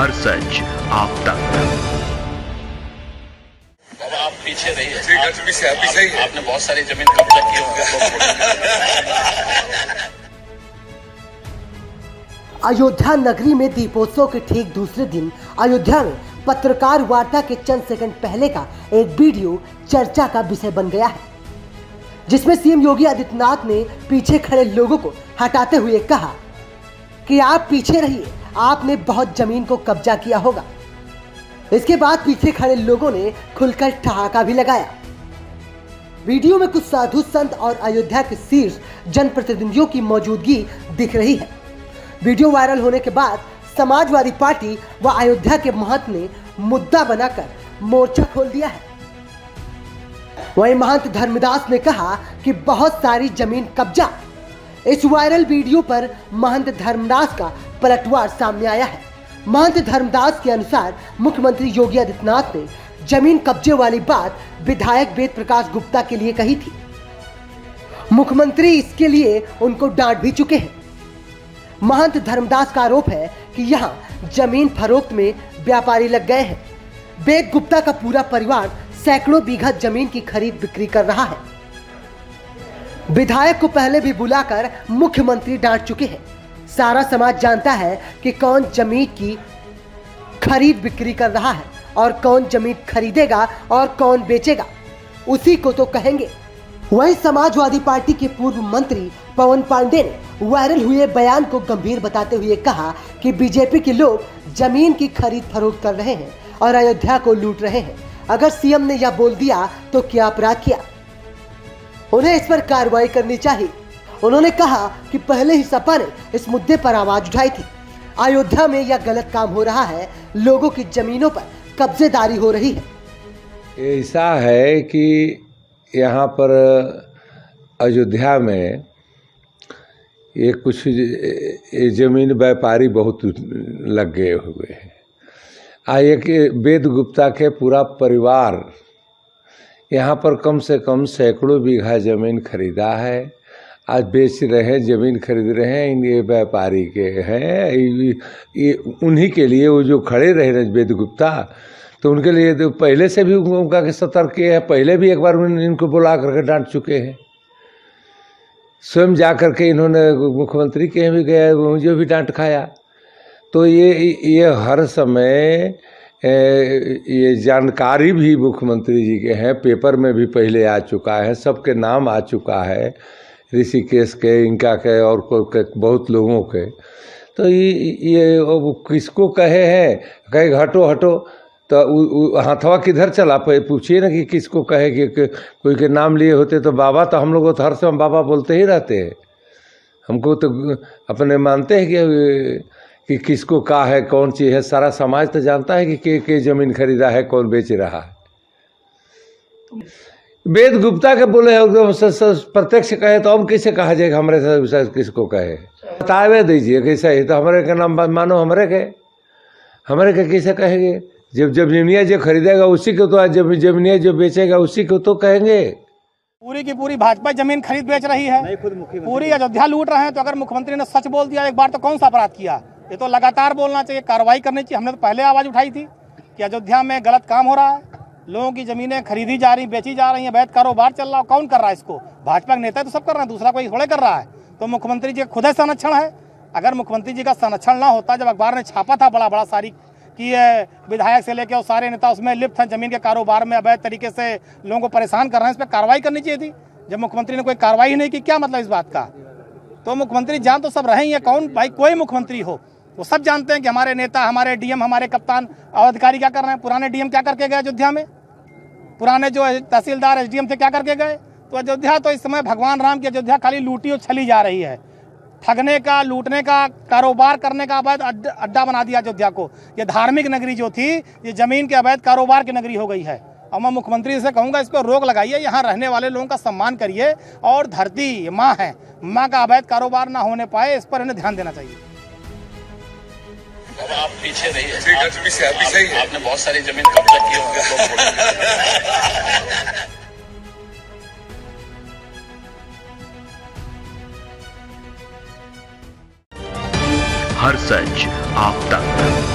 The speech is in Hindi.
हर सच आप तक। बाबा आप पीछे रहिए। ठीक है, पीछे ही है। आपने बहुत सारी जमीन कब्जा की होगी। अयोध्या नगरी में दीपोत्सव के ठीक दूसरे दिन अयोध्या में पत्रकार वार्ता के चंद सेकंड पहले का एक वीडियो चर्चा का विषय बन गया है, जिसमें सीएम योगी आदित्यनाथ ने पीछे खड़े लोगों को हटाते हुए कहा कि आप पीछे रहिए, आपने बहुत जमीन को कब्जा किया होगा। इसके बाद पीछे खड़े लोगों ने खुलकर ठहाका भी लगाया। वीडियो में कुछ साधु संत और अयोध्या के शीर्ष जनप्रतिनिधियों की मौजूदगी दिख रही है। वीडियो वायरल होने के बाद समाजवादी पार्टी व अयोध्या के महंत ने मुद्दा बनाकर मोर्चा खोल दिया है। वहीं महंत धर्मदास ने कहा कि बहुत सारी जमीन कब्जा। इस वायरल वीडियो पर महंत धर्मदास का पलटवार सामने आया है। महंत धर्मदास के अनुसार मुख्यमंत्री योगी आदित्यनाथ ने जमीन कब्जे वाली बात विधायक वेद प्रकाश गुप्ता के लिए कही थी। मुख्यमंत्री इसके लिए उनको डांट भी चुके हैं। महंत धर्मदास का आरोप है कि यहाँ जमीन फरोख्त में व्यापारी लग गए हैं। वेद गुप्ता का पूरा परिवार सैकड़ों बीघा जमीन की खरीद बिक्री कर रहा है। विधायक को पहले भी बुलाकर मुख्यमंत्री डांट चुके हैं। सारा समाज जानता है कि कौन जमीन की खरीद बिक्री कर रहा है और कौन जमीन खरीदेगा और कौन बेचेगा, उसी को तो कहेंगे। वहीं समाजवादी पार्टी के पूर्व मंत्री पवन पांडे ने वायरल हुए बयान को गंभीर बताते हुए कहा कि बीजेपी के लोग जमीन की खरीद फरोख्त कर रहे हैं और अयोध्या को लूट रहे हैं। अगर सीएम ने यह बोल दिया तो क्या अपराध किया, उन्हें इस पर कार्रवाई करनी चाहिए। उन्होंने कहा कि पहले ही सपा ने इस मुद्दे पर आवाज उठाई थी। अयोध्या में यह गलत काम हो रहा है, लोगों की जमीनों पर कब्जेदारी हो रही है। ऐसा है कि यहाँ पर अयोध्या में ये कुछ जमीन व्यापारी बहुत लग गए हुए हैं। एक वेद गुप्ता के पूरा परिवार यहाँ पर कम से कम सैकड़ों बीघा जमीन खरीदा है, आज बेच रहे हैं, जमीन खरीद रहे हैं। ये व्यापारी के हैं, ये उन्हीं के लिए वो जो खड़े रहे वेद गुप्ता, तो उनके लिए तो पहले से भी उनका सतर्क किए हैं। पहले भी एक बार इनको बुला करके डांट चुके हैं। स्वयं जा करके इन्होंने मुख्यमंत्री के भी गए, मुझे भी डांट खाया। तो ये हर समय ये जानकारी भी मुख्यमंत्री जी के हैं, पेपर में भी पहले आ चुका है, सबके नाम आ चुका है, ऋषिकेश के, इनका के और बहुत लोगों के। तो ये किसको कहे हैं, कहे हटो हटो, तो हाथवा किधर चला, पूछिए ना कि किसको कहे कि कोई के नाम लिए होते तो बाबा, तो हम लोग तो हर समय बाबा बोलते ही रहते हैं। हमको तो अपने मानते हैं कि किसको का है, कौन चीज़ है, सारा समाज तो जानता है कि के जमीन खरीदा है, कौन बेच रहा है। वेद गुप्ता के बोले प्रत्यक्ष कहे तो अब कैसे कहा जाएगा, हमारे साथ किसको कहे, बतावे दीजिए कैसा है। तो हमारे का नाम मानो, हमारे के कैसे कहेंगे। जब जमीनिया जो खरीदेगा उसी को तो, जब जमीनिया जो बेचेगा उसी को तो कहेंगे। पूरी की पूरी भाजपा जमीन खरीद बेच रही है, पूरी अयोध्या लूट रहे हैं। तो अगर मुख्यमंत्री ने सच बोल दिया एक बार तो कौन सा अपराध किया, ये तो लगातार बोलना चाहिए, कार्रवाई करनी चाहिए। हमने तो पहले आवाज उठाई थी कि अयोध्या में गलत काम हो रहा है, लोगों की जमीनें खरीदी जा रही, बेची जा रही हैं, वैध कारोबार चल रहा है। कौन कर रहा है इसको? भाजपा के नेता तो सब कर रहे हैं, दूसरा कोई थोड़े कर रहा है। तो मुख्यमंत्री जी खुद संरक्षण है। अगर मुख्यमंत्री जी का संरक्षण ना होता, जब अखबार ने छापा था बड़ा बड़ा सारी कि विधायक से लेकर और सारे नेता उसमें लिप्त हैं, जमीन के कारोबार में अवैध तरीके से लोगों को परेशान कर रहे हैं, इस पर कार्रवाई करनी चाहिए थी। जब मुख्यमंत्री ने कोई कार्रवाई ही नहीं की, क्या मतलब इस बात का? तो मुख्यमंत्री जान तो सब रहे ही है, कौन भाई कोई मुख्यमंत्री हो वो सब जानते हैं कि हमारे नेता, हमारे डीएम, हमारे कप्तान और अधिकारी क्या कर रहे हैं। पुराने डीएम क्या करके गए अयोध्या में, पुराने जो तहसीलदार एसडीएम थे क्या करके गए। तो अयोध्या तो इस समय भगवान राम की अयोध्या खाली लूटी और छली जा रही है। ठगने का, लूटने का, कारोबार करने का अवैध अड्डा बना दिया अयोध्या को। ये धार्मिक नगरी जो थी, ये जमीन के अवैध कारोबार की नगरी हो गई है। और मैं मुख्यमंत्री से कहूँगा इस पर रोक लगाइए, यहाँ रहने वाले लोगों का सम्मान करिए। और धरती माँ है, माँ का अवैध कारोबार ना होने पाए, इस पर इन्हें ध्यान देना चाहिए। आप पीछे रहिए। ठीक है, पीछे ही है। आपने बहुत सारी जमीन कब्जा की होगी। हर सच आप तक।